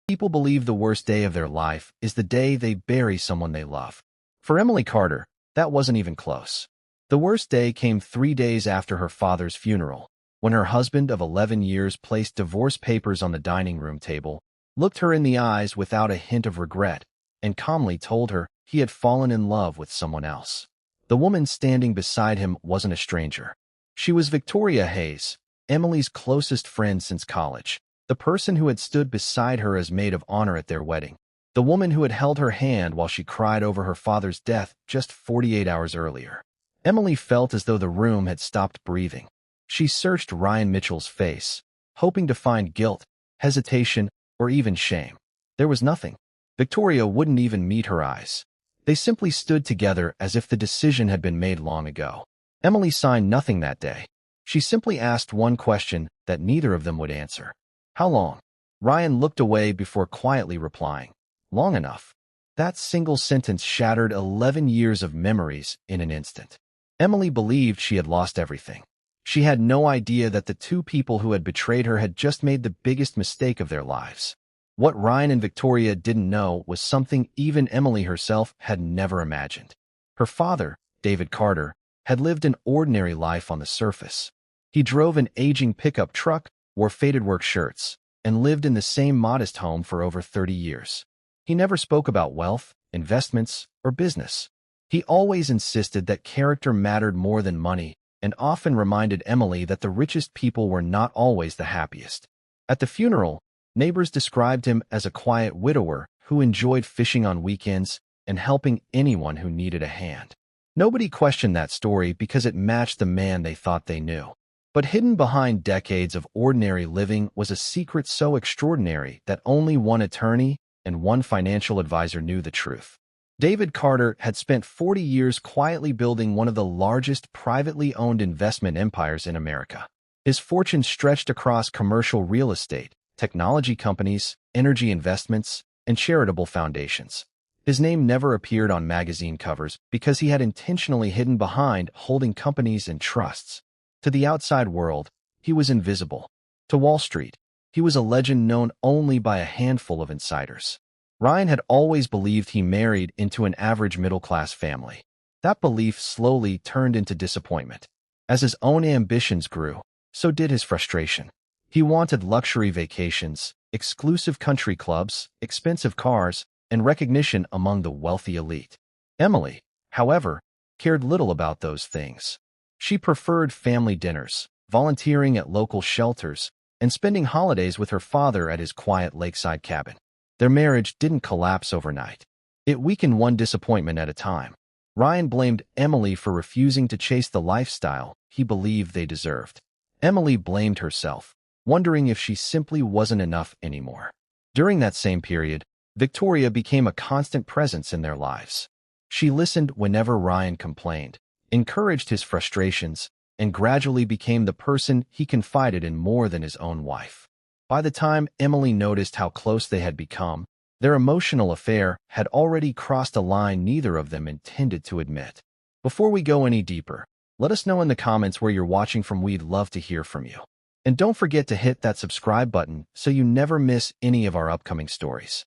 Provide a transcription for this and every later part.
People believe the worst day of their life is the day they bury someone they love. For Emily Carter, that wasn't even close. The worst day came 3 days after her father's funeral, when her husband of 11 years placed divorce papers on the dining room table, looked her in the eyes without a hint of regret, and calmly told her he had fallen in love with someone else. The woman standing beside him wasn't a stranger. She was Victoria Hayes, Emily's closest friend since college, the person who had stood beside her as maid of honor at their wedding, the woman who had held her hand while she cried over her father's death just 48 hours earlier. Emily felt as though the room had stopped breathing. She searched Ryan Mitchell's face, hoping to find guilt, hesitation, or even shame. There was nothing. Victoria wouldn't even meet her eyes. They simply stood together as if the decision had been made long ago. Emily signed nothing that day. She simply asked one question that neither of them would answer. How long? Ryan looked away before quietly replying, long enough. That single sentence shattered 11 years of memories in an instant. Emily believed she had lost everything. She had no idea that the two people who had betrayed her had just made the biggest mistake of their lives. What Ryan and Victoria didn't know was something even Emily herself had never imagined. Her father, David Carter, had lived an ordinary life on the surface. He drove an aging pickup truck, wore faded work shirts, and lived in the same modest home for over 30 years. He never spoke about wealth, investments, or business. He always insisted that character mattered more than money, and often reminded Emily that the richest people were not always the happiest. At the funeral, neighbors described him as a quiet widower who enjoyed fishing on weekends and helping anyone who needed a hand. Nobody questioned that story because it matched the man they thought they knew. But hidden behind decades of ordinary living was a secret so extraordinary that only one attorney and one financial advisor knew the truth. David Carter had spent 40 years quietly building one of the largest privately owned investment empires in America. His fortune stretched across commercial real estate, technology companies, energy investments, and charitable foundations. His name never appeared on magazine covers because he had intentionally hidden behind holding companies and trusts. To the outside world, he was invisible. To Wall Street, he was a legend known only by a handful of insiders. Ryan had always believed he married into an average middle-class family. That belief slowly turned into disappointment. As his own ambitions grew, so did his frustration. He wanted luxury vacations, exclusive country clubs, expensive cars, and recognition among the wealthy elite. Emily, however, cared little about those things. She preferred family dinners, volunteering at local shelters, and spending holidays with her father at his quiet lakeside cabin. Their marriage didn't collapse overnight. It weakened one disappointment at a time. Ryan blamed Emily for refusing to chase the lifestyle he believed they deserved. Emily blamed herself, wondering if she simply wasn't enough anymore. During that same period, Victoria became a constant presence in their lives. She listened whenever Ryan complained, encouraged his frustrations, and gradually became the person he confided in more than his own wife. By the time Emily noticed how close they had become, their emotional affair had already crossed a line neither of them intended to admit. Before we go any deeper, let us know in the comments where you're watching from. We'd love to hear from you. And don't forget to hit that subscribe button so you never miss any of our upcoming stories.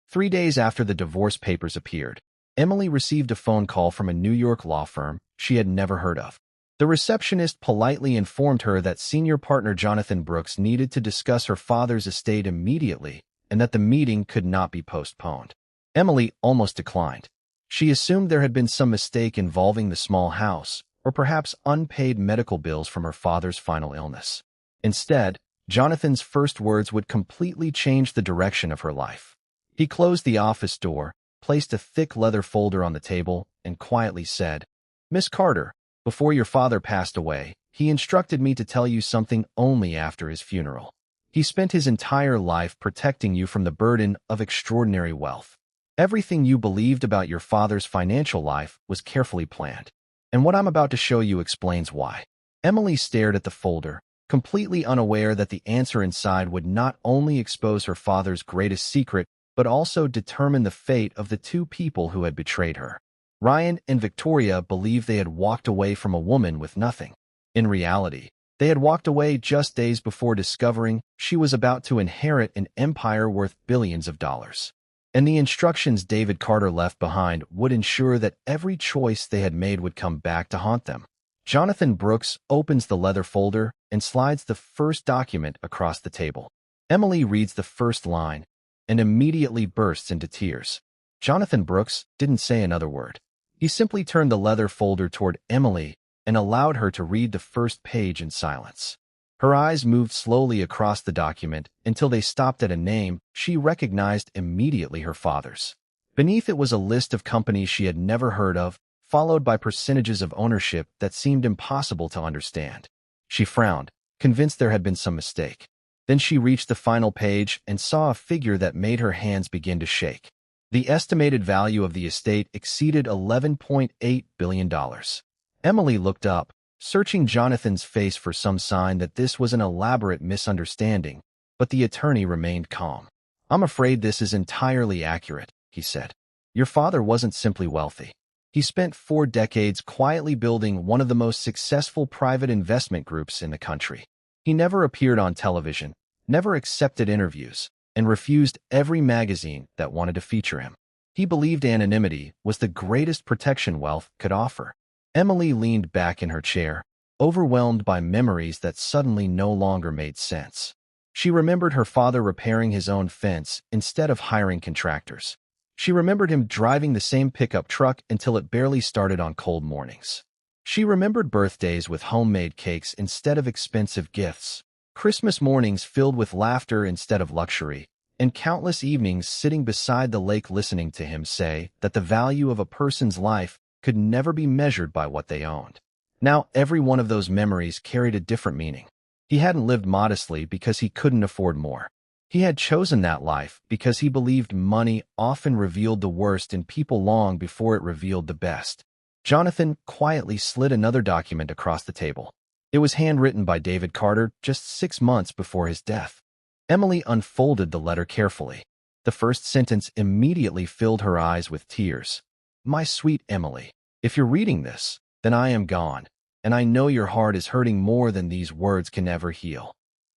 3 days after the divorce papers appeared, Emily received a phone call from a New York law firm she had never heard of. The receptionist politely informed her that senior partner Jonathan Brooks needed to discuss her father's estate immediately and that the meeting could not be postponed. Emily almost declined. She assumed there had been some mistake involving the small house, or perhaps unpaid medical bills from her father's final illness. Instead, Jonathan's first words would completely change the direction of her life. He closed the office door, placed a thick leather folder on the table, and quietly said, "Miss Carter, before your father passed away, he instructed me to tell you something only after his funeral. He spent his entire life protecting you from the burden of extraordinary wealth. Everything you believed about your father's financial life was carefully planned. And what I'm about to show you explains why." Emily stared at the folder, completely unaware that the answer inside would not only expose her father's greatest secret, but also determine the fate of the two people who had betrayed her. Ryan and Victoria believed they had walked away from a woman with nothing. In reality, They had walked away just days before discovering she was about to inherit an empire worth billions of dollars. And the instructions David Carter left behind would ensure that every choice they had made would come back to haunt them. Jonathan Brooks opens the leather folder and slides the first document across the table. Emily reads the first line and immediately bursts into tears. Jonathan Brooks didn't say another word. He simply turned the leather folder toward Emily and allowed her to read the first page in silence. Her eyes moved slowly across the document until they stopped at a name she recognized immediately, her father's. Beneath it was a list of companies she had never heard of, followed by percentages of ownership that seemed impossible to understand. She frowned, convinced there had been some mistake. Then she reached the final page and saw a figure that made her hands begin to shake. The estimated value of the estate exceeded $11.8 billion. Emily looked up, searching Jonathan's face for some sign that this was an elaborate misunderstanding, but the attorney remained calm. "I'm afraid this is entirely accurate," he said. "Your father wasn't simply wealthy. He spent 4 decades quietly building one of the most successful private investment groups in the country. He never appeared on television, never accepted interviews, and refused every magazine that wanted to feature him. He believed anonymity was the greatest protection wealth could offer." Emily leaned back in her chair, overwhelmed by memories that suddenly no longer made sense. She remembered her father repairing his own fence instead of hiring contractors. She remembered him driving the same pickup truck until it barely started on cold mornings. She remembered birthdays with homemade cakes instead of expensive gifts, Christmas mornings filled with laughter instead of luxury, and countless evenings sitting beside the lake listening to him say that the value of a person's life could never be measured by what they owned. Now every one of those memories carried a different meaning. He hadn't lived modestly because he couldn't afford more. He had chosen that life because he believed money often revealed the worst in people long before it revealed the best. Jonathan quietly slid another document across the table. It was handwritten by David Carter just 6 months before his death. Emily unfolded the letter carefully. The first sentence immediately filled her eyes with tears. "My sweet Emily, if you're reading this, then I am gone, and I know your heart is hurting more than these words can ever heal."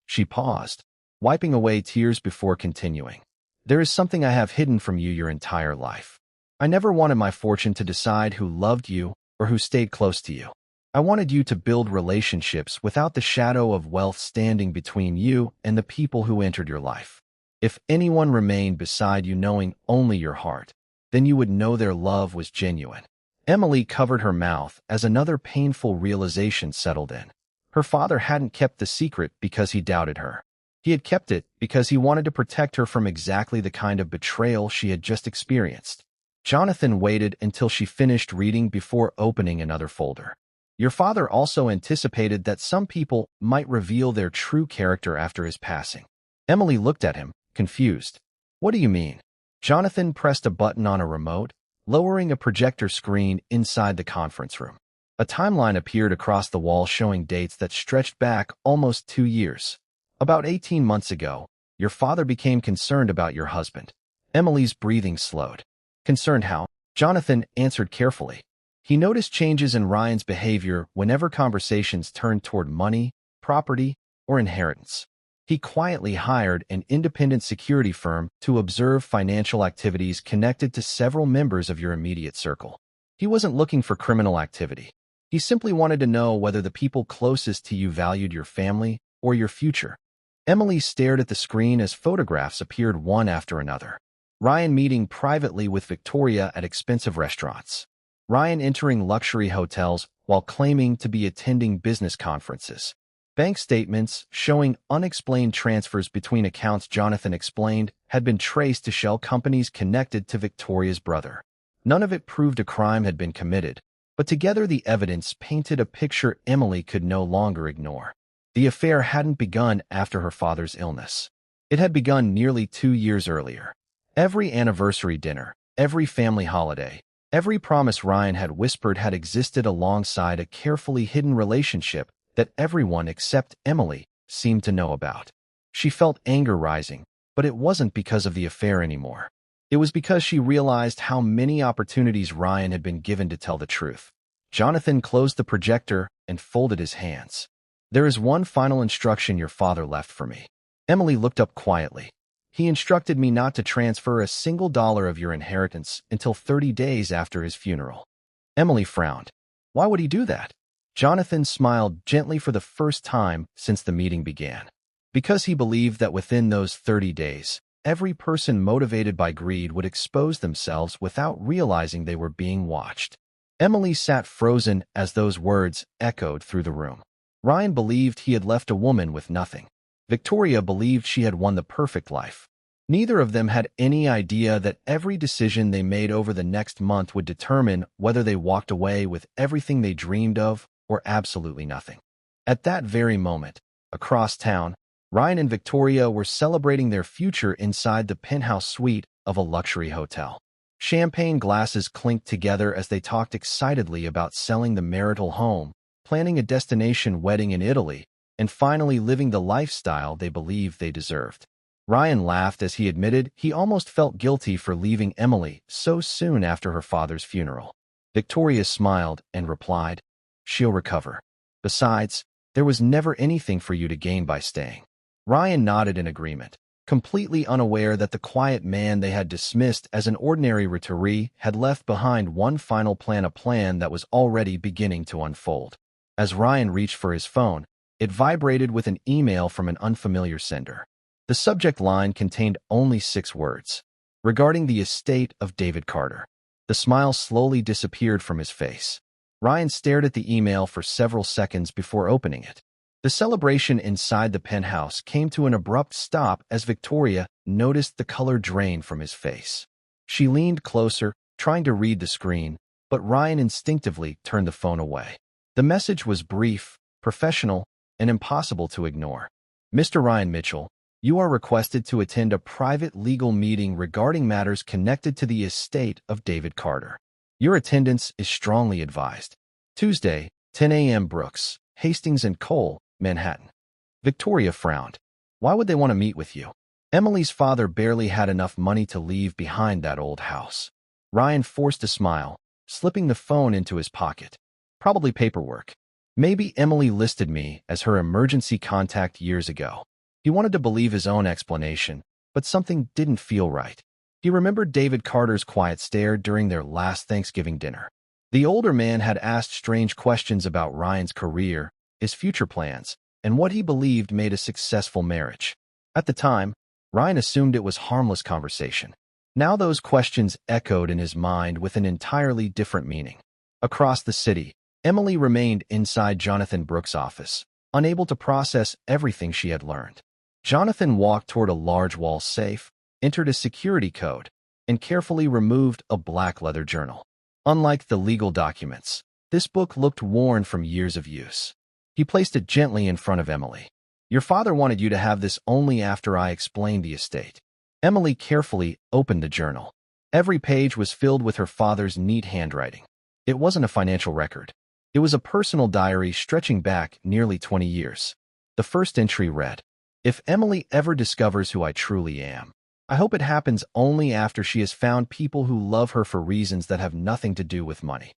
She paused, wiping away tears before continuing. "There is something I have hidden from you your entire life. I never wanted my fortune to decide who loved you or who stayed close to you. I wanted you to build relationships without the shadow of wealth standing between you and the people who entered your life. If anyone remained beside you knowing only your heart, then you would know their love was genuine." Emily covered her mouth as another painful realization settled in. Her father hadn't kept the secret because he doubted her. He had kept it because he wanted to protect her from exactly the kind of betrayal she had just experienced. Jonathan waited until she finished reading before opening another folder. "Your father also anticipated that some people might reveal their true character after his passing." Emily looked at him, confused. "What do you mean?" Jonathan pressed a button on a remote, lowering a projector screen inside the conference room. A timeline appeared across the wall showing dates that stretched back almost 2 years. "About 18 months ago, your father became concerned about your husband." Emily's breathing slowed. "Concerned how?" Jonathan answered carefully. He noticed changes in Ryan's behavior whenever conversations turned toward money, property, or inheritance. He quietly hired an independent security firm to observe financial activities connected to several members of your immediate circle. He wasn't looking for criminal activity. He simply wanted to know whether the people closest to you valued your family or your future. Emily stared at the screen as photographs appeared one after another. Ryan meeting privately with Victoria at expensive restaurants. Ryan entering luxury hotels while claiming to be attending business conferences. Bank statements showing unexplained transfers between accounts Jonathan explained had been traced to shell companies connected to Victoria's brother. None of it proved a crime had been committed, but together the evidence painted a picture Emily could no longer ignore. The affair hadn't begun after her father's illness. It had begun nearly 2 years earlier. Every anniversary dinner, every family holiday, every promise Ryan had whispered had existed alongside a carefully hidden relationship that everyone except Emily seemed to know about. She felt anger rising, but it wasn't because of the affair anymore. It was because she realized how many opportunities Ryan had been given to tell the truth. Jonathan closed the projector and folded his hands. There is one final instruction your father left for me. Emily looked up quietly. He instructed me not to transfer a single dollar of your inheritance until 30 days after his funeral. Emily frowned. Why would he do that? Jonathan smiled gently for the first time since the meeting began. Because he believed that within those 30 days, every person motivated by greed would expose themselves without realizing they were being watched. Emily sat frozen as those words echoed through the room. Ryan believed he had left a woman with nothing. Victoria believed she had won the perfect life. Neither of them had any idea that every decision they made over the next month would determine whether they walked away with everything they dreamed of or absolutely nothing. At that very moment, across town, Ryan and Victoria were celebrating their future inside the penthouse suite of a luxury hotel. Champagne glasses clinked together as they talked excitedly about selling the marital home, planning a destination wedding in Italy, and finally living the lifestyle they believed they deserved. Ryan laughed as he admitted he almost felt guilty for leaving Emily so soon after her father's funeral. Victoria smiled and replied, "She'll recover. Besides, there was never anything for you to gain by staying." Ryan nodded in agreement, completely unaware that the quiet man they had dismissed as an ordinary retiree had left behind one final plan, a plan that was already beginning to unfold. As Ryan reached for his phone, it vibrated with an email from an unfamiliar sender. The subject line contained only 6 words, regarding the estate of David Carter. The smile slowly disappeared from his face. Ryan stared at the email for several seconds before opening it. The celebration inside the penthouse came to an abrupt stop as Victoria noticed the color drain from his face. She leaned closer, trying to read the screen, but Ryan instinctively turned the phone away. The message was brief, professional, and impossible to ignore. "Mr. Ryan Mitchell, you are requested to attend a private legal meeting regarding matters connected to the estate of David Carter. Your attendance is strongly advised. Tuesday, 10 a.m. Brooks, Hastings and Cole, Manhattan." Victoria frowned. Why would they want to meet with you? Emily's father barely had enough money to leave behind that old house. Ryan forced a smile, slipping the phone into his pocket. Probably paperwork. Maybe Emily listed me as her emergency contact years ago. He wanted to believe his own explanation, but something didn't feel right. He remembered David Carter's quiet stare during their last Thanksgiving dinner. The older man had asked strange questions about Ryan's career, his future plans, and what he believed made a successful marriage. At the time, Ryan assumed it was harmless conversation. Now those questions echoed in his mind with an entirely different meaning. Across the city, Emily remained inside Jonathan Brooks' office, unable to process everything she had learned. Jonathan walked toward a large wall safe, entered a security code, and carefully removed a black leather journal. Unlike the legal documents, this book looked worn from years of use. He placed it gently in front of Emily. "Your father wanted you to have this only after I explained the estate." Emily carefully opened the journal. Every page was filled with her father's neat handwriting. It wasn't a financial record. It was a personal diary stretching back nearly 20 years. The first entry read, "If Emily ever discovers who I truly am, I hope it happens only after she has found people who love her for reasons that have nothing to do with money."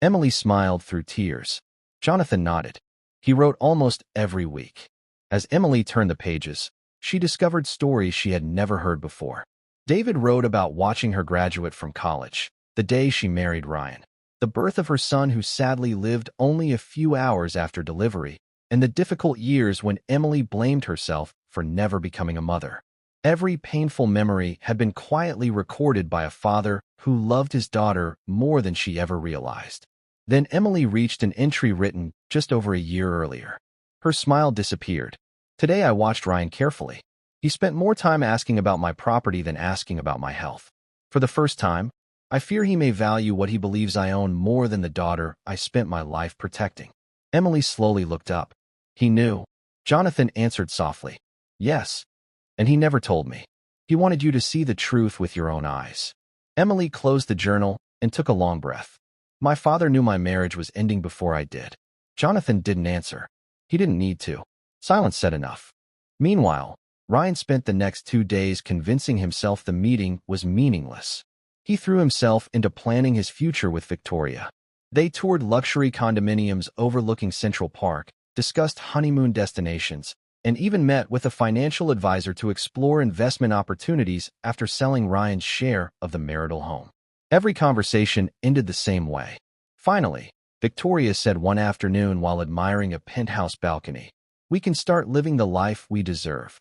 Emily smiled through tears. Jonathan nodded. He wrote almost every week. As Emily turned the pages, she discovered stories she had never heard before. David wrote about watching her graduate from college, the day she married Ryan, the birth of her son who sadly lived only a few hours after delivery, and the difficult years when Emily blamed herself for never becoming a mother. Every painful memory had been quietly recorded by a father who loved his daughter more than she ever realized. Then Emily reached an entry written just over a year earlier. Her smile disappeared. "Today I watched Ryan carefully. He spent more time asking about my property than asking about my health. For the first time, I fear he may value what he believes I own more than the daughter I spent my life protecting." Emily slowly looked up. "He knew." Jonathan answered softly, "Yes, and he never told me. He wanted you to see the truth with your own eyes." Emily closed the journal and took a long breath. "My father knew my marriage was ending before I did." Jonathan didn't answer. He didn't need to. Silence said enough. Meanwhile, Ryan spent the next 2 days convincing himself the meeting was meaningless. He threw himself into planning his future with Victoria. They toured luxury condominiums overlooking Central Park, discussed honeymoon destinations, and even met with a financial advisor to explore investment opportunities after selling Ryan's share of the marital home. Every conversation ended the same way. Finally, Victoria said one afternoon while admiring a penthouse balcony, "We can start living the life we deserve."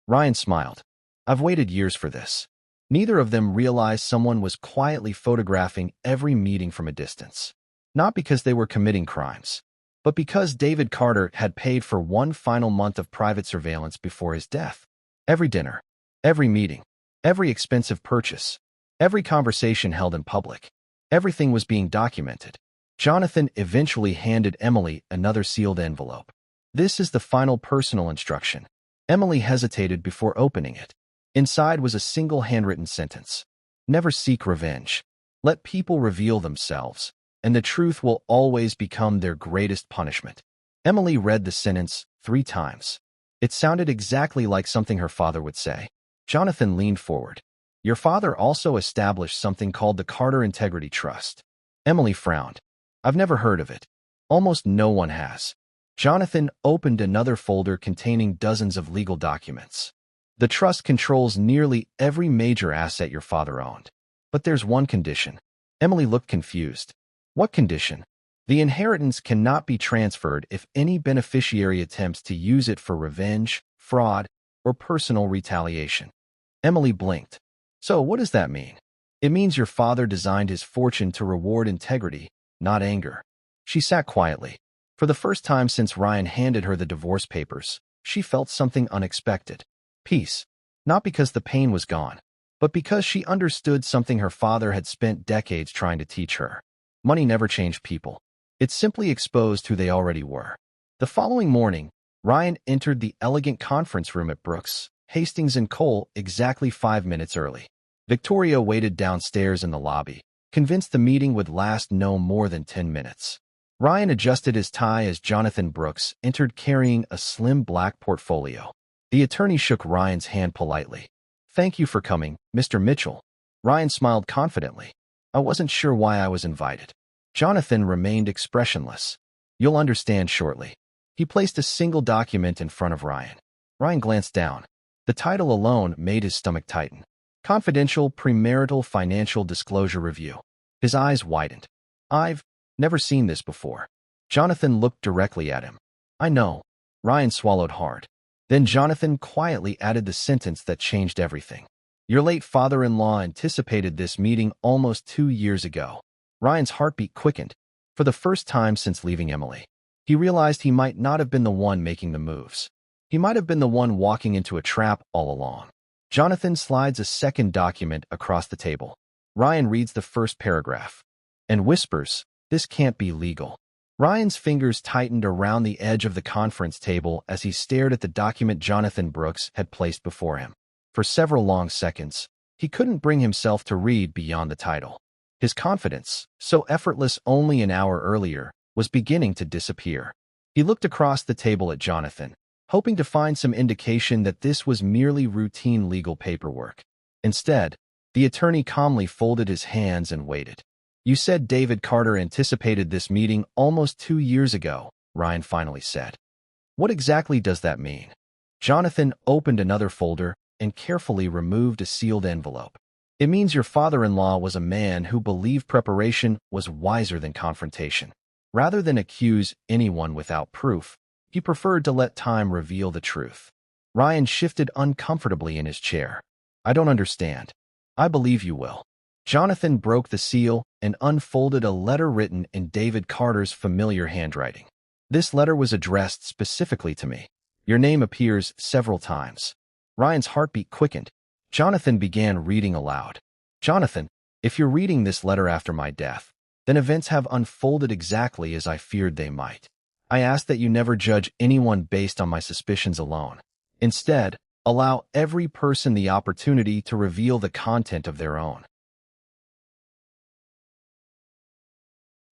Ryan smiled. "I've waited years for this." Neither of them realized someone was quietly photographing every meeting from a distance. Not because they were committing crimes, but because David Carter had paid for one final month of private surveillance before his death. Every dinner, every meeting, every expensive purchase, every conversation held in public, everything was being documented. Jonathan eventually handed Emily another sealed envelope. "This is the final personal instruction." Emily hesitated before opening it. Inside was a single handwritten sentence. "Never seek revenge. Let people reveal themselves, and the truth will always become their greatest punishment." Emily read the sentence 3 times. It sounded exactly like something her father would say. Jonathan leaned forward. "Your father also established something called the Carter Integrity Trust." Emily frowned. "I've never heard of it. Almost no one has." Jonathan opened another folder containing dozens of legal documents. "The trust controls nearly every major asset your father owned. But there's one condition." Emily looked confused. "What condition?" "The inheritance cannot be transferred if any beneficiary attempts to use it for revenge, fraud, or personal retaliation." Emily blinked. "So what does that mean?" "It means your father designed his fortune to reward integrity, not anger." She sat quietly. For the first time since Ryan handed her the divorce papers, she felt something unexpected. Peace. Not because the pain was gone, but because she understood something her father had spent decades trying to teach her. Money never changed people. It simply exposed who they already were. The following morning, Ryan entered the elegant conference room at Brooks, Hastings & Cole exactly 5 minutes early. Victoria waited downstairs in the lobby, convinced the meeting would last no more than 10 minutes. Ryan adjusted his tie as Jonathan Brooks entered carrying a slim black portfolio. The attorney shook Ryan's hand politely. "Thank you for coming, Mr. Mitchell." Ryan smiled confidently. "I wasn't sure why I was invited." Jonathan remained expressionless. "You'll understand shortly." He placed a single document in front of Ryan. Ryan glanced down. The title alone made his stomach tighten. "Confidential Premarital Financial Disclosure Review." His eyes widened. "I've never seen this before." Jonathan looked directly at him. "I know." Ryan swallowed hard. Then Jonathan quietly added the sentence that changed everything. "Your late father-in-law anticipated this meeting almost 2 years ago." Ryan's heartbeat quickened. For the first time since leaving Emily, he realized he might not have been the one making the moves. He might have been the one walking into a trap all along. Jonathan slides a second document across the table. Ryan reads the first paragraph and whispers, "This can't be legal." Ryan's fingers tightened around the edge of the conference table as he stared at the document Jonathan Brooks had placed before him. For several long seconds, he couldn't bring himself to read beyond the title. His confidence, so effortless only an hour earlier, was beginning to disappear. He looked across the table at Jonathan, hoping to find some indication that this was merely routine legal paperwork. Instead, the attorney calmly folded his hands and waited. "You said David Carter anticipated this meeting almost 2 years ago," Ryan finally said. "What exactly does that mean?" Jonathan opened another folder and carefully removed a sealed envelope. "It means your father-in-law was a man who believed preparation was wiser than confrontation. Rather than accuse anyone without proof, he preferred to let time reveal the truth." Ryan shifted uncomfortably in his chair. "I don't understand." "I believe you will." Jonathan broke the seal and unfolded a letter written in David Carter's familiar handwriting. "This letter was addressed specifically to me. Your name appears several times." Ryan's heartbeat quickened. Jonathan began reading aloud. "Jonathan, if you're reading this letter after my death, then events have unfolded exactly as I feared they might. I ask that you never judge anyone based on my suspicions alone. Instead, allow every person the opportunity to reveal the content of their own."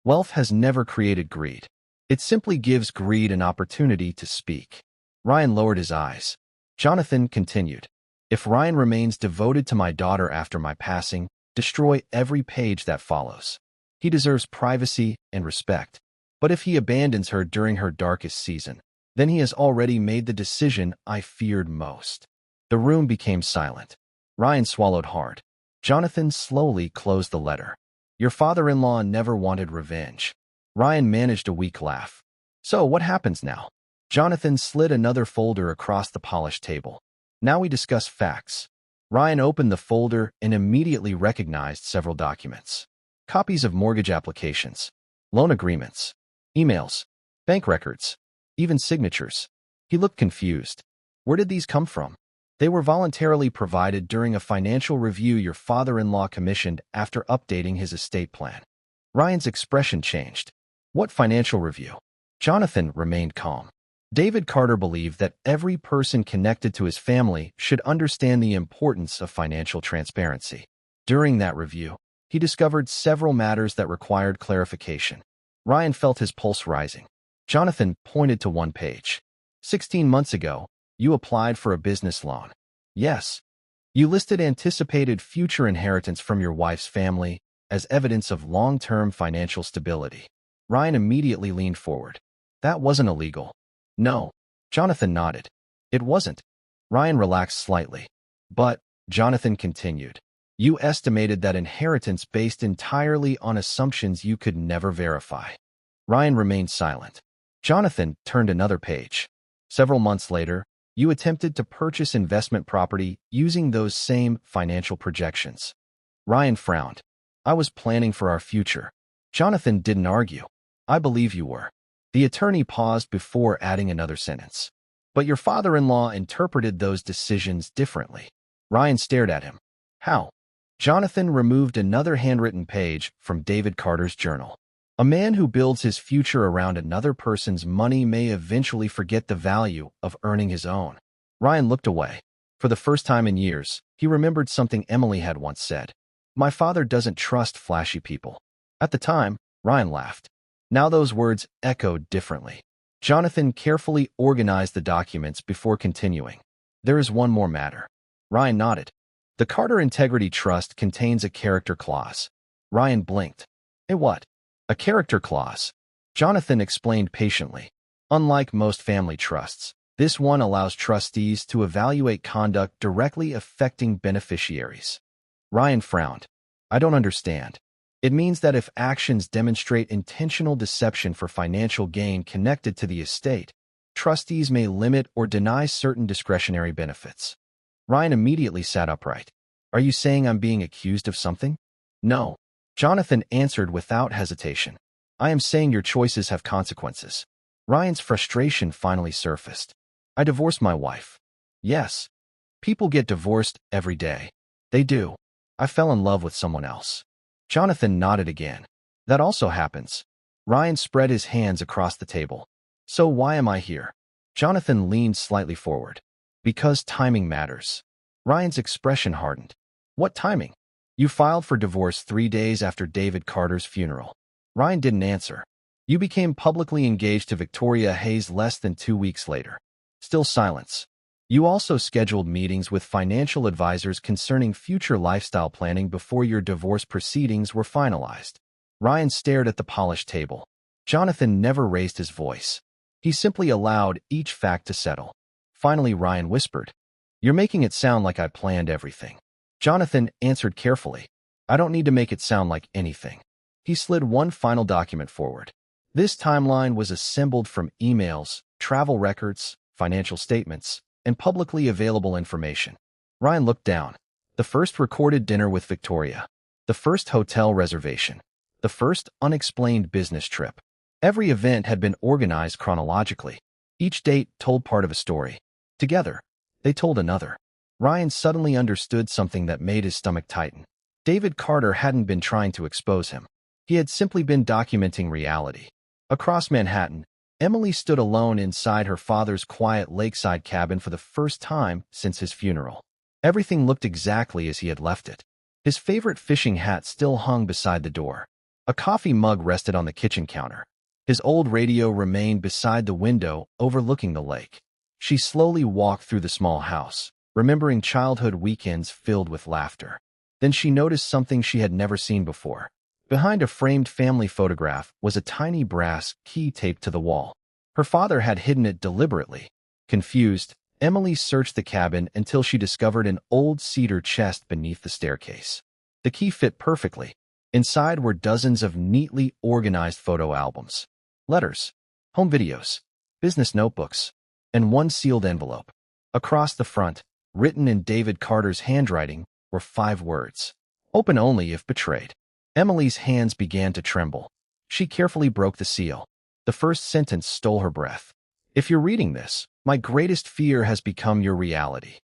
Wealth has never created greed. It simply gives greed an opportunity to speak. Ryan lowered his eyes. Jonathan continued, "If Ryan remains devoted to my daughter after my passing, destroy every page that follows. He deserves privacy and respect. But if he abandons her during her darkest season, then he has already made the decision I feared most. The room became silent. Ryan swallowed hard. Jonathan slowly closed the letter. Your father-in-law never wanted revenge. Ryan managed a weak laugh. So what happens now? Jonathan slid another folder across the polished table. Now we discuss facts. Ryan opened the folder and immediately recognized several documents. Copies of mortgage applications, loan agreements, emails, bank records, even signatures. He looked confused. Where did these come from? They were voluntarily provided during a financial review your father-in-law commissioned after updating his estate plan. Ryan's expression changed. What financial review? Jonathan remained calm. David Carter believed that every person connected to his family should understand the importance of financial transparency. During that review, he discovered several matters that required clarification. Ryan felt his pulse rising. Jonathan pointed to one page. 16 months ago, you applied for a business loan. Yes. You listed anticipated future inheritance from your wife's family as evidence of long-term financial stability. Ryan immediately leaned forward. That wasn't illegal. No. Jonathan nodded. It wasn't. Ryan relaxed slightly. But, Jonathan continued, you estimated that inheritance based entirely on assumptions you could never verify. Ryan remained silent. Jonathan turned another page. Several months later, you attempted to purchase investment property using those same financial projections. Ryan frowned. I was planning for our future. Jonathan didn't argue. I believe you were. The attorney paused before adding another sentence. But your father-in-law interpreted those decisions differently. Ryan stared at him. How? Jonathan removed another handwritten page from David Carter's journal. A man who builds his future around another person's money may eventually forget the value of earning his own. Ryan looked away. For the first time in years, he remembered something Emily had once said. My father doesn't trust flashy people. At the time, Ryan laughed. Now those words echoed differently. Jonathan carefully organized the documents before continuing. There is one more matter. Ryan nodded. The Carter Integrity Trust contains a character clause. Ryan blinked. A what? A character clause. Jonathan explained patiently. Unlike most family trusts, this one allows trustees to evaluate conduct directly affecting beneficiaries. Ryan frowned. I don't understand. It means that if actions demonstrate intentional deception for financial gain connected to the estate, trustees may limit or deny certain discretionary benefits. Ryan immediately sat upright. Are you saying I'm being accused of something? No. Jonathan answered without hesitation. I am saying your choices have consequences. Ryan's frustration finally surfaced. I divorced my wife. Yes. People get divorced every day. They do. I fell in love with someone else. Jonathan nodded again. That also happens. Ryan spread his hands across the table. So why am I here? Jonathan leaned slightly forward. Because timing matters. Ryan's expression hardened. What timing? You filed for divorce 3 days after David Carter's funeral. Ryan didn't answer. You became publicly engaged to Victoria Hayes less than 2 weeks later. Still silence. You also scheduled meetings with financial advisors concerning future lifestyle planning before your divorce proceedings were finalized. Ryan stared at the polished table. Jonathan never raised his voice. He simply allowed each fact to settle. Finally, Ryan whispered, You're making it sound like I planned everything. Jonathan answered carefully, I don't need to make it sound like anything. He slid one final document forward. This timeline was assembled from emails, travel records, financial statements, and publicly available information. Ryan looked down. The first recorded dinner with Victoria. The first hotel reservation. The first unexplained business trip. Every event had been organized chronologically. Each date told part of a story. Together, they told another. Ryan suddenly understood something that made his stomach tighten. David Carter hadn't been trying to expose him. He had simply been documenting reality. Across Manhattan, Emily stood alone inside her father's quiet lakeside cabin for the first time since his funeral. Everything looked exactly as he had left it. His favorite fishing hat still hung beside the door. A coffee mug rested on the kitchen counter. His old radio remained beside the window overlooking the lake. She slowly walked through the small house, remembering childhood weekends filled with laughter. Then she noticed something she had never seen before. Behind a framed family photograph was a tiny brass key taped to the wall. Her father had hidden it deliberately. Confused, Emily searched the cabin until she discovered an old cedar chest beneath the staircase. The key fit perfectly. Inside were dozens of neatly organized photo albums, letters, home videos, business notebooks, and one sealed envelope. Across the front, written in David Carter's handwriting, were 5 words: "Open only if betrayed." Emily's hands began to tremble. She carefully broke the seal. The first sentence stole her breath. "If you're reading this, my greatest fear has become your reality."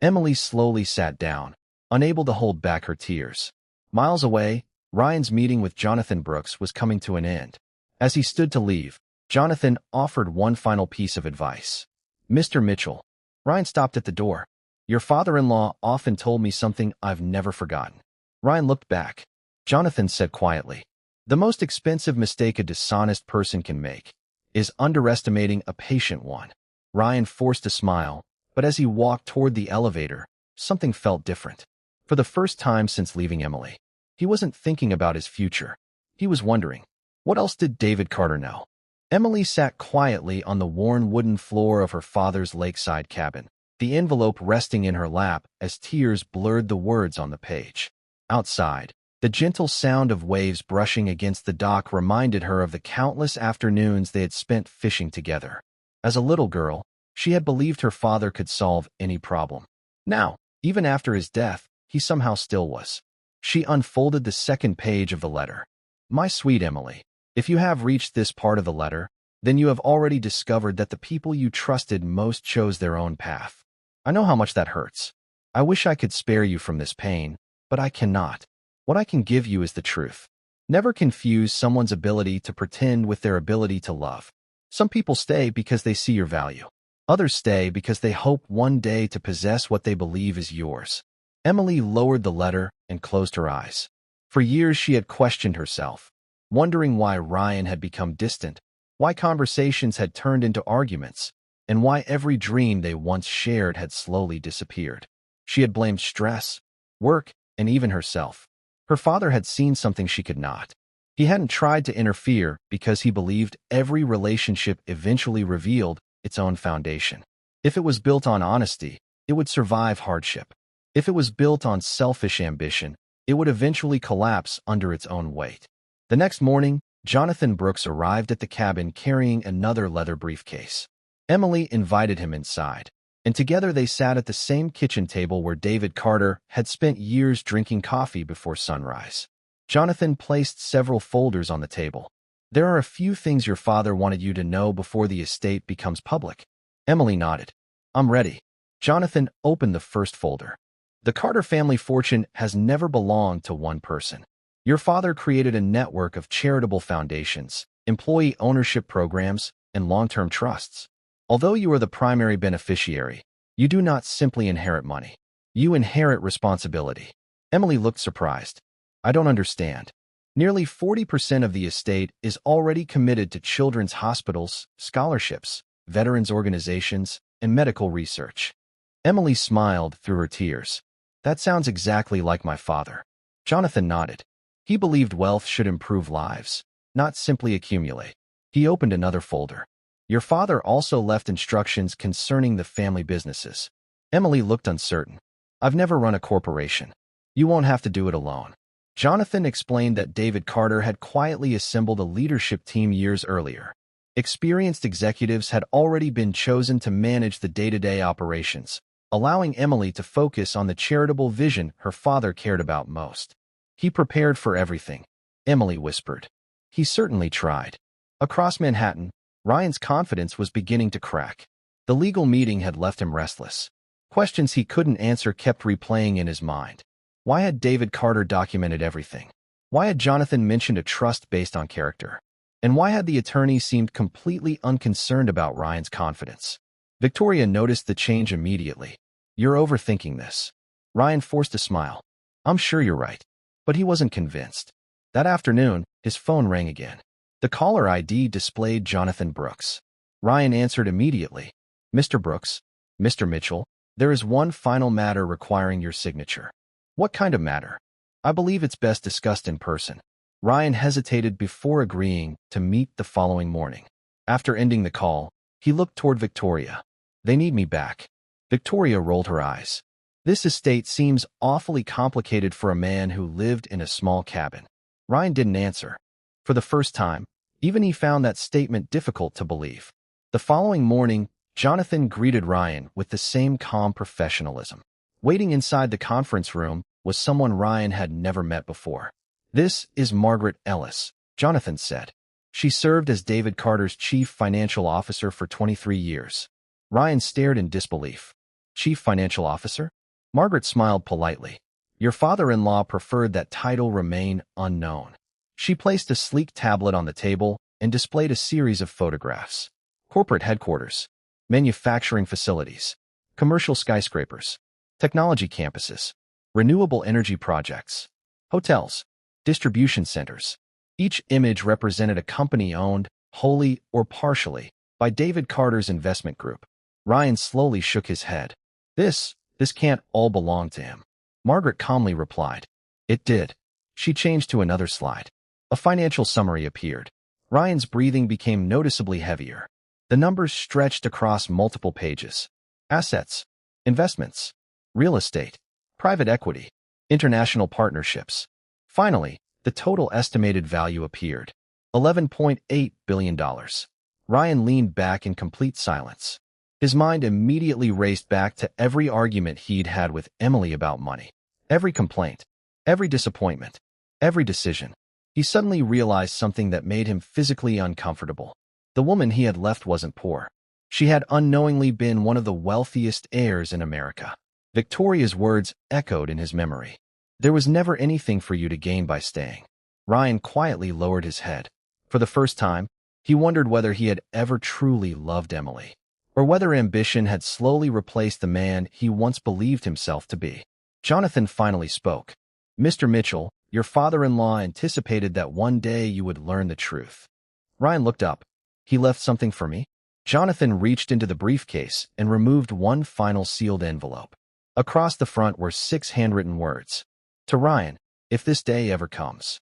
Emily slowly sat down, unable to hold back her tears. Miles away, Ryan's meeting with Jonathan Brooks was coming to an end. As he stood to leave, Jonathan offered one final piece of advice. "Mr. Mitchell." Ryan stopped at the door. "Your father-in-law often told me something I've never forgotten." Ryan looked back. Jonathan said quietly, "The most expensive mistake a dishonest person can make is underestimating a patient one." Ryan forced a smile, but as he walked toward the elevator, something felt different. For the first time since leaving Emily, he wasn't thinking about his future. He was wondering, what else did David Carter know? Emily sat quietly on the worn wooden floor of her father's lakeside cabin, the envelope resting in her lap as tears blurred the words on the page. Outside, the gentle sound of waves brushing against the dock reminded her of the countless afternoons they had spent fishing together. As a little girl, she had believed her father could solve any problem. Now, even after his death, he somehow still was. She unfolded the second page of the letter. "My sweet Emily, if you have reached this part of the letter, then you have already discovered that the people you trusted most chose their own path. I know how much that hurts. I wish I could spare you from this pain, but I cannot. What I can give you is the truth. Never confuse someone's ability to pretend with their ability to love. Some people stay because they see your value. Others stay because they hope one day to possess what they believe is yours." Emily lowered the letter and closed her eyes. For years she had questioned herself, wondering why Ryan had become distant, why conversations had turned into arguments, and why every dream they once shared had slowly disappeared. She had blamed stress, work, and even herself. Her father had seen something she could not. He hadn't tried to interfere because he believed every relationship eventually revealed its own foundation. If it was built on honesty, it would survive hardship. If it was built on selfish ambition, it would eventually collapse under its own weight. The next morning, Jonathan Brooks arrived at the cabin carrying another leather briefcase. Emily invited him inside, and together they sat at the same kitchen table where David Carter had spent years drinking coffee before sunrise. Jonathan placed several folders on the table. "There are a few things your father wanted you to know before the estate becomes public." Emily nodded. "I'm ready." Jonathan opened the first folder. "The Carter family fortune has never belonged to one person. Your father created a network of charitable foundations, employee ownership programs, and long-term trusts. Although you are the primary beneficiary, you do not simply inherit money. You inherit responsibility." Emily looked surprised. "I don't understand." "Nearly 40% of the estate is already committed to children's hospitals, scholarships, veterans organizations, and medical research." Emily smiled through her tears. "That sounds exactly like my father." Jonathan nodded. He believed wealth should improve lives, not simply accumulate. He opened another folder. "Your father also left instructions concerning the family businesses." Emily looked uncertain. "I've never run a corporation." "You won't have to do it alone." Jonathan explained that David Carter had quietly assembled a leadership team years earlier. Experienced executives had already been chosen to manage the day-to-day operations, allowing Emily to focus on the charitable vision her father cared about most. "He prepared for everything," Emily whispered. "He certainly tried." Across Manhattan, Ryan's confidence was beginning to crack. The legal meeting had left him restless. Questions he couldn't answer kept replaying in his mind. Why had David Carter documented everything? Why had Jonathan mentioned a trust based on character? And why had the attorney seemed completely unconcerned about Ryan's confidence? Victoria noticed the change immediately. "You're overthinking this." Ryan forced a smile. "I'm sure you're right." But he wasn't convinced. That afternoon, his phone rang again. The caller ID displayed Jonathan Brooks. Ryan answered immediately. "Mr. Brooks, Mr. Mitchell, there is one final matter requiring your signature." "What kind of matter?" "I believe it's best discussed in person." Ryan hesitated before agreeing to meet the following morning. After ending the call, he looked toward Victoria. They need me back. Victoria rolled her eyes. This estate seems awfully complicated for a man who lived in a small cabin. Ryan didn't answer. For the first time, even he found that statement difficult to believe. The following morning, Jonathan greeted Ryan with the same calm professionalism. Waiting inside the conference room was someone Ryan had never met before. "This is Margaret Ellis," Jonathan said. "She served as David Carter's chief financial officer for 23 years. Ryan stared in disbelief. "Chief financial officer?" Margaret smiled politely. "Your father-in-law preferred that title remain unknown." She placed a sleek tablet on the table and displayed a series of photographs. Corporate headquarters, manufacturing facilities, commercial skyscrapers, technology campuses, renewable energy projects, hotels, distribution centers. Each image represented a company owned, wholly or partially, by David Carter's investment group. Ryan slowly shook his head. This can't all belong to him." Margaret calmly replied. "It did." She changed to another slide. A financial summary appeared. Ryan's breathing became noticeably heavier. The numbers stretched across multiple pages. Assets, investments, real estate, private equity, international partnerships. Finally, the total estimated value appeared. $11.8 billion. Ryan leaned back in complete silence. His mind immediately raced back to every argument he'd had with Emily about money. Every complaint, every disappointment, every decision. He suddenly realized something that made him physically uncomfortable. The woman he had left wasn't poor. She had unknowingly been one of the wealthiest heirs in America. Victoria's words echoed in his memory. "There was never anything for you to gain by staying." Ryan quietly lowered his head. For the first time, he wondered whether he had ever truly loved Emily, or whether ambition had slowly replaced the man he once believed himself to be. Jonathan finally spoke. "Mr. Mitchell, your father-in-law anticipated that one day you would learn the truth." Ryan looked up. "He left something for me?" Jonathan reached into the briefcase and removed one final sealed envelope. Across the front were 6 handwritten words. "To Ryan, if this day ever comes."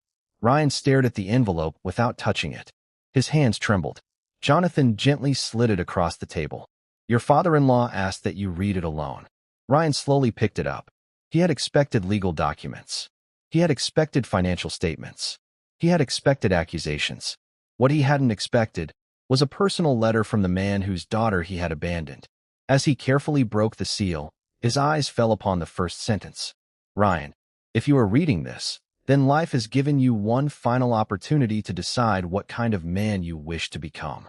Ryan stared at the envelope without touching it. His hands trembled. Jonathan gently slid it across the table. "Your father-in-law asked that you read it alone." Ryan slowly picked it up. He had expected legal documents. He had expected financial statements. He had expected accusations. What he hadn't expected was a personal letter from the man whose daughter he had abandoned. As he carefully broke the seal, his eyes fell upon the first sentence. "Ryan, if you are reading this, then life has given you one final opportunity to decide what kind of man you wish to become."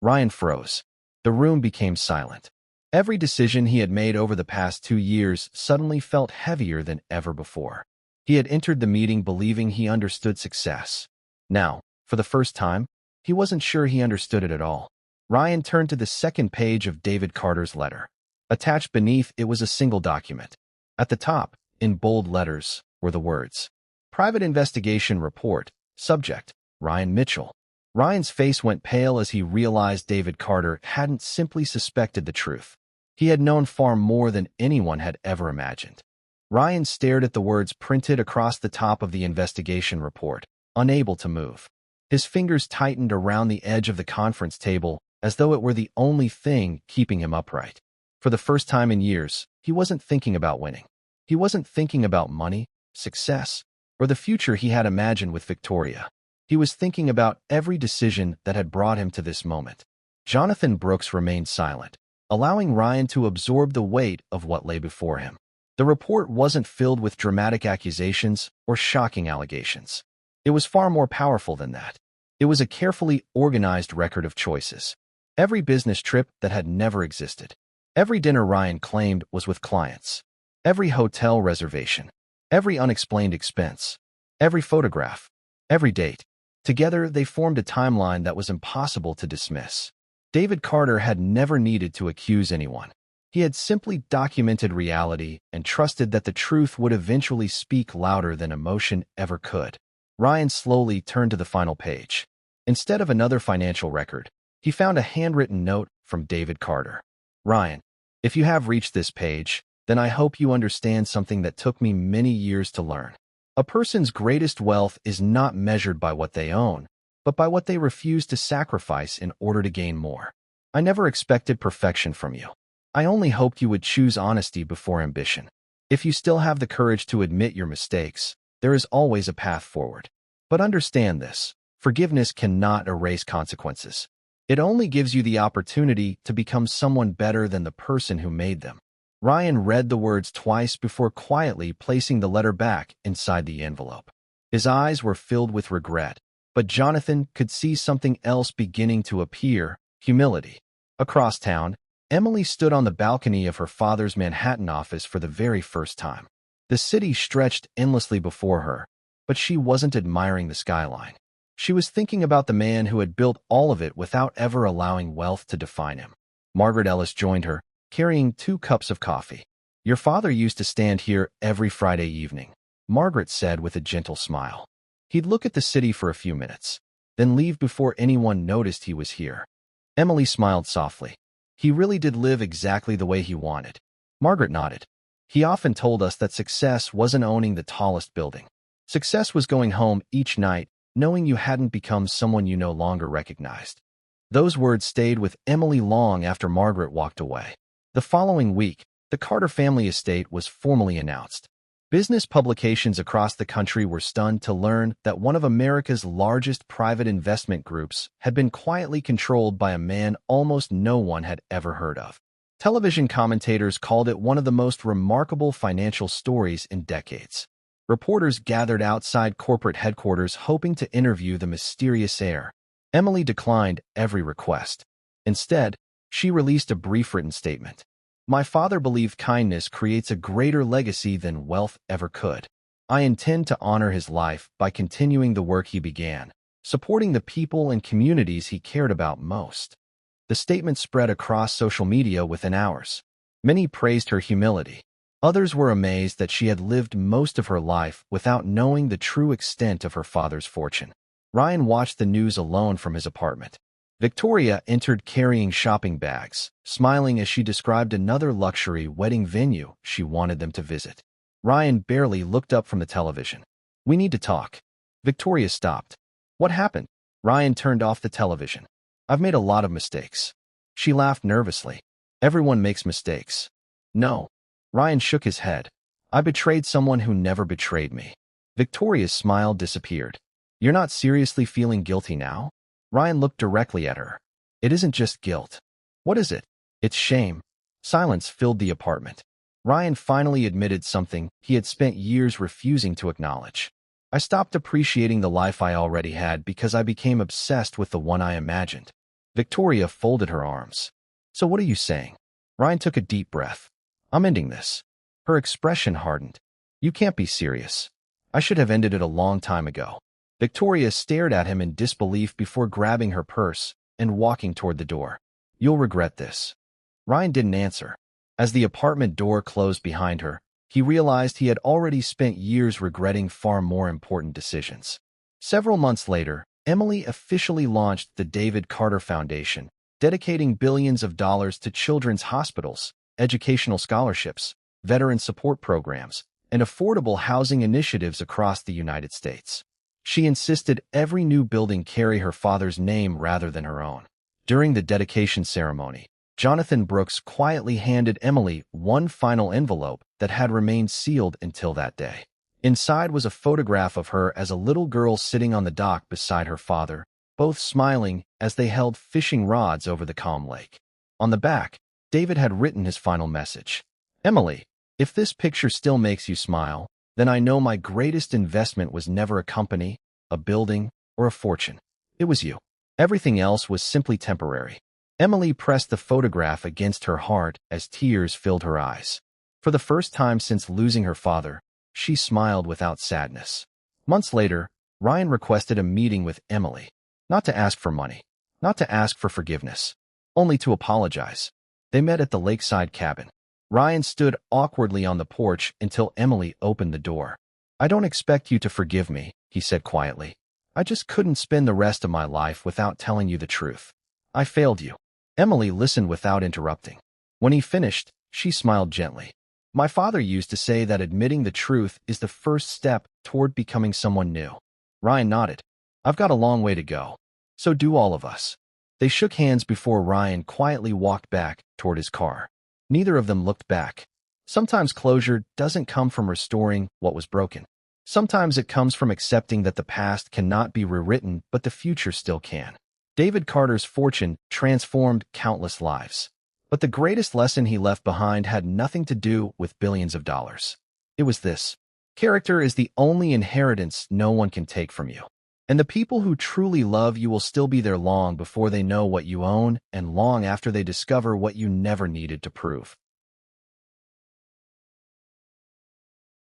Ryan froze. The room became silent. Every decision he had made over the past 2 years suddenly felt heavier than ever before. He had entered the meeting believing he understood success. Now, for the first time, he wasn't sure he understood it at all. Ryan turned to the second page of David Carter's letter. Attached beneath it was a single document. At the top, in bold letters, were the words, "Private Investigation Report, Subject, Ryan Mitchell." Ryan's face went pale as he realized David Carter hadn't simply suspected the truth. He had known far more than anyone had ever imagined. Ryan stared at the words printed across the top of the investigation report, unable to move. His fingers tightened around the edge of the conference table as though it were the only thing keeping him upright. For the first time in years, he wasn't thinking about winning. He wasn't thinking about money, success, or the future he had imagined with Victoria. He was thinking about every decision that had brought him to this moment. Jonathan Brooks remained silent, allowing Ryan to absorb the weight of what lay before him. The report wasn't filled with dramatic accusations or shocking allegations. It was far more powerful than that. It was a carefully organized record of choices. Every business trip that had never existed. Every dinner Ryan claimed was with clients. Every hotel reservation. Every unexplained expense. Every photograph. Every date. Together, they formed a timeline that was impossible to dismiss. David Carter had never needed to accuse anyone. He had simply documented reality and trusted that the truth would eventually speak louder than emotion ever could. Ryan slowly turned to the final page. Instead of another financial record, he found a handwritten note from David Carter. "Ryan, if you have reached this page, then I hope you understand something that took me many years to learn. A person's greatest wealth is not measured by what they own, but by what they refused to sacrifice in order to gain more. I never expected perfection from you. I only hoped you would choose honesty before ambition. If you still have the courage to admit your mistakes, there is always a path forward. But understand this, forgiveness cannot erase consequences. It only gives you the opportunity to become someone better than the person who made them. Ryan read the words twice before quietly placing the letter back inside the envelope. His eyes were filled with regret, but Jonathan could see something else beginning to appear: humility. Across town, Emily stood on the balcony of her father's Manhattan office for the very first time. The city stretched endlessly before her, but she wasn't admiring the skyline. She was thinking about the man who had built all of it without ever allowing wealth to define him. Margaret Ellis joined her, carrying 2 cups of coffee. "Your father used to stand here every Friday evening," Margaret said with a gentle smile. "He'd look at the city for a few minutes, then leave before anyone noticed he was here." Emily smiled softly. "He really did live exactly the way he wanted." Margaret nodded. "He often told us that success wasn't owning the tallest building. Success was going home each night knowing you hadn't become someone you no longer recognized." Those words stayed with Emily long after Margaret walked away. The following week, the Carter family estate was formally announced. Business publications across the country were stunned to learn that one of America's largest private investment groups had been quietly controlled by a man almost no one had ever heard of. Television commentators called it one of the most remarkable financial stories in decades. Reporters gathered outside corporate headquarters hoping to interview the mysterious heir. Emily declined every request. Instead, she released a brief written statement. "My father believed kindness creates a greater legacy than wealth ever could. I intend to honor his life by continuing the work he began, supporting the people and communities he cared about most." The statement spread across social media within hours. Many praised her humility. Others were amazed that she had lived most of her life without knowing the true extent of her father's fortune. Ryan watched the news alone from his apartment. Victoria entered carrying shopping bags, smiling as she described another luxury wedding venue she wanted them to visit. Ryan barely looked up from the television. "We need to talk." Victoria stopped. "What happened?" Ryan turned off the television. "I've made a lot of mistakes." She laughed nervously. "Everyone makes mistakes." "No." Ryan shook his head. "I betrayed someone who never betrayed me." Victoria's smile disappeared. "You're not seriously feeling guilty now?" Ryan looked directly at her. "It isn't just guilt." "What is it?" "It's shame." Silence filled the apartment. Ryan finally admitted something he had spent years refusing to acknowledge. "I stopped appreciating the life I already had because I became obsessed with the one I imagined." Victoria folded her arms. "So what are you saying?" Ryan took a deep breath. "I'm ending this." Her expression hardened. "You can't be serious." "I should have ended it a long time ago." Victoria stared at him in disbelief before grabbing her purse and walking toward the door. "You'll regret this." Ryan didn't answer. As the apartment door closed behind her, he realized he had already spent years regretting far more important decisions. Several months later, Emily officially launched the David Carter Foundation, dedicating billions of dollars to children's hospitals, educational scholarships, veteran support programs, and affordable housing initiatives across the United States. She insisted every new building carry her father's name rather than her own. During the dedication ceremony, Jonathan Brooks quietly handed Emily one final envelope that had remained sealed until that day. Inside was a photograph of her as a little girl sitting on the dock beside her father, both smiling as they held fishing rods over the calm lake. On the back, David had written his final message. "Emily, if this picture still makes you smile, then I know my greatest investment was never a company, a building, or a fortune. It was you. Everything else was simply temporary." Emily pressed the photograph against her heart as tears filled her eyes. For the first time since losing her father, she smiled without sadness. Months later, Ryan requested a meeting with Emily. Not to ask for money, not to ask for forgiveness, only to apologize. They met at the lakeside cabin. Ryan stood awkwardly on the porch until Emily opened the door. "I don't expect you to forgive me," he said quietly. "I just couldn't spend the rest of my life without telling you the truth. I failed you." Emily listened without interrupting. When he finished, she smiled gently. "My father used to say that admitting the truth is the first step toward becoming someone new." Ryan nodded. I've got a long way to go. So do all of us. They shook hands before Ryan quietly walked back toward his car. Neither of them looked back. Sometimes closure doesn't come from restoring what was broken. Sometimes it comes from accepting that the past cannot be rewritten, but the future still can. David Carter's fortune transformed countless lives. But the greatest lesson he left behind had nothing to do with billions of dollars. It was this: character is the only inheritance no one can take from you. And the people who truly love you will still be there long before they know what you own and long after they discover what you never needed to prove.